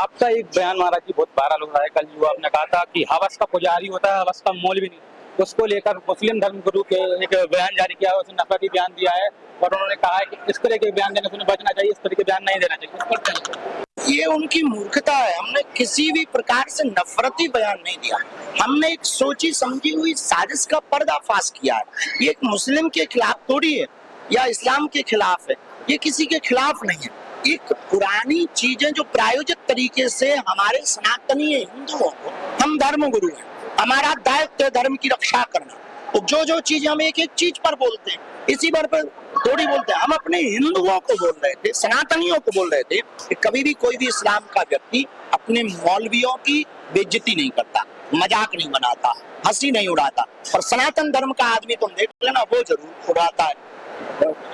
आपका एक बयान महाराज जी बहुत वायरल हो रहा है। कल जो आपने कहा था कि हवस का पुजारी होता है, हवस का मौलवी नहीं। उसको लेकर मुस्लिम धर्म गुरु के एक बयान जारी किया है, उसने नफरती बयान दिया है और उन्होंने कहा है कि इस तरह के बयान देने से उन्हें बचना चाहिए, इस तरह के बयान नहीं देना चाहिए। इस पर क्या कहते हैं? ये उनकी मूर्खता है। हमने किसी भी प्रकार से नफरती बयान नहीं दिया। हमने एक सोची समझी हुई साजिश का पर्दाफाश किया है। ये एक मुस्लिम के खिलाफ थोड़ी है या इस्लाम के खिलाफ है, ये किसी के खिलाफ नहीं है। एक पुरानी चीजें जो प्रायोजित तरीके से हमारे सनातनी हिंदुओं को, हम धर्म गुरु हैं, हमारा दायित्व धर्म की रक्षा करना। तो जो चीज हम एक एक चीज पर बोलते हैं, इसी पर थोड़ी बोलते हैं। हम अपने हिंदुओं को बोल रहे थे, सनातनियों को बोल रहे थे कि कभी भी कोई भी इस्लाम का व्यक्ति अपने मौलवियों की बेइज्जती नहीं करता, मजाक नहीं बनाता, हंसी नहीं उड़ाता। और सनातन धर्म का आदमी तुम देख लेना, वो जरूर उड़ाता है।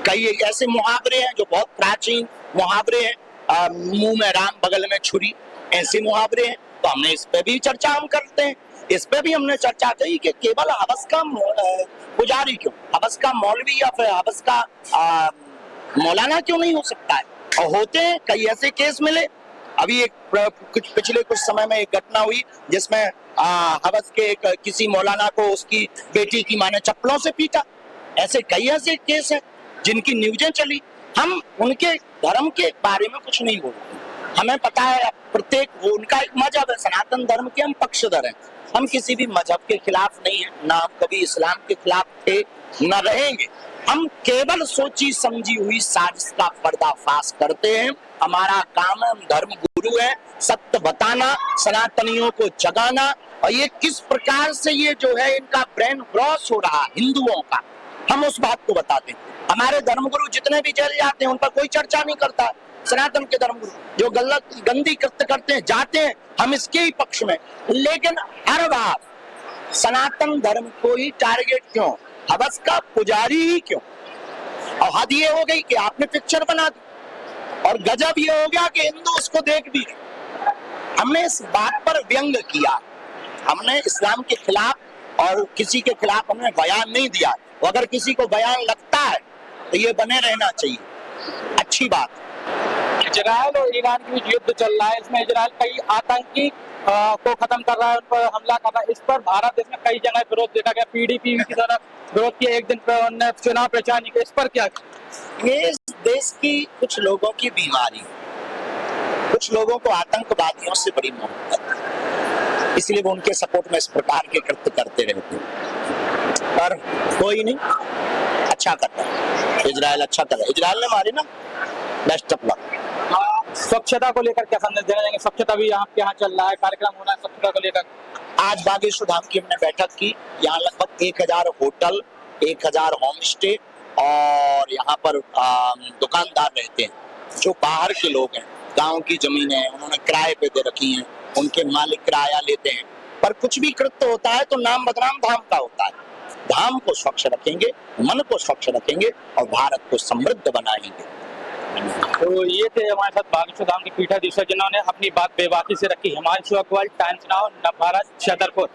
कई ऐसे मुहावरे हैं जो बहुत प्राचीन मुहावरे हैं, मुंह में राम बगल में छुरी, ऐसे मुहावरे हैं। तो हमने इस पे भी चर्चा हम करते हैं। इस पे भी हमने चर्चा की कि केवल हवस का पुजारी क्यों, हवस का मौलवी या फिर हवस का मौलाना क्यों नहीं हो सकता है। और होते हैं, कई ऐसे केस मिले। अभी पिछले कुछ समय में एक घटना हुई जिसमें हवस के किसी मौलाना को उसकी बेटी की मां ने चप्पलों से पीटा। ऐसे कई ऐसे केस हैं जिनकी न्यूज़ें चली। हम उनके धर्म के बारे में कुछ नहीं बोलते। हमें पता है प्रत्येक, वो उनका एक मजहब है, सनातन धर्म के हम पक्षधर हैं। हम किसी भी मजहब के खिलाफ नहीं है, ना हम कभी इस्लाम के खिलाफ थे, न रहेंगे। हम केवल सोची समझी हुई साजिश का पर्दाफाश करते हैं। हमारा काम है, हम धर्म गुरु है, सत्य बताना, सनातनियों को जगाना। और ये किस प्रकार से ये जो है इनका ब्रेन वॉश हो रहा हिंदुओं का, हम उस बात को बताते हैं। हमारे धर्मगुरु जितने भी जेल जाते हैं उन पर कोई चर्चा नहीं करता। सनातन के धर्मगुरु जो गलत गंदी कृत्य करते हैं जाते हैं, हम इसके ही पक्ष में। लेकिन हर बार सनातन धर्म को ही टारगेट क्यों, हवस का पुजारी ही क्यों। और हद ये हो गई कि आपने पिक्चर बना दी और गजब ये हो गया कि हिंदू उसको देख भी रहे। हमने इस बात पर व्यंग किया, हमने इस्लाम के खिलाफ और किसी के खिलाफ हमने बयान नहीं दिया। अगर किसी को बयान लगता है तो ये बने रहना चाहिए, अच्छी बात। इजराइल और ईरान के बीच युद्ध चल रहा है, इसमें इजराइल कई आतंकी को खत्म कर रहा है, उन पर हमला कर रहा है। इस पर भारत देश में कई जगह विरोध देखा गया, पीडीपी की तरफ विरोध किया, एक दिन पर उन्होंने चुनाव प्रचार नहीं किया। इस पर क्या? ये इस देश की कुछ लोगों की बीमारी, कुछ लोगों को आतंकवादियों से बड़ी मोहब्बत है, इसलिए वो उनके सपोर्ट में इस प्रकार के कृत्य करते रहते हैं। पर कोई नहीं, अच्छा करता है इजराइल, अच्छा कर रहा है। इजराइल ने मारी ना, बेस्ट ऑफ लक। स्वच्छता को लेकर क्या संदेश देना चाहेंगे? स्वच्छता भी आपके यहाँ चल रहा है, कार्यक्रम हो रहा है स्वच्छता को लेकर। आज बागेश्वर धाम की हमने बैठक की। यहाँ लगभग 1000 होटल, 1000 होम स्टे और यहाँ पर दुकानदार रहते हैं जो बाहर के लोग हैं। गांव की जमीन है, उन्होंने किराए पे दे रखी है, उनके मालिक किराया लेते हैं। पर कुछ भी कृत्य होता है तो नाम बदनाम धाम का होता है। धाम को स्वच्छ रखेंगे, मन को स्वच्छ रखेंगे और भारत को समृद्ध बनाएंगे। तो ये थे हमारे साथ बागेश्वर धाम के पीठाधीश्वर जिन्होंने अपनी बात बेबाकी से रखी। Himanshu Agarwal, Times Now, Navbharat, Chhatarpur.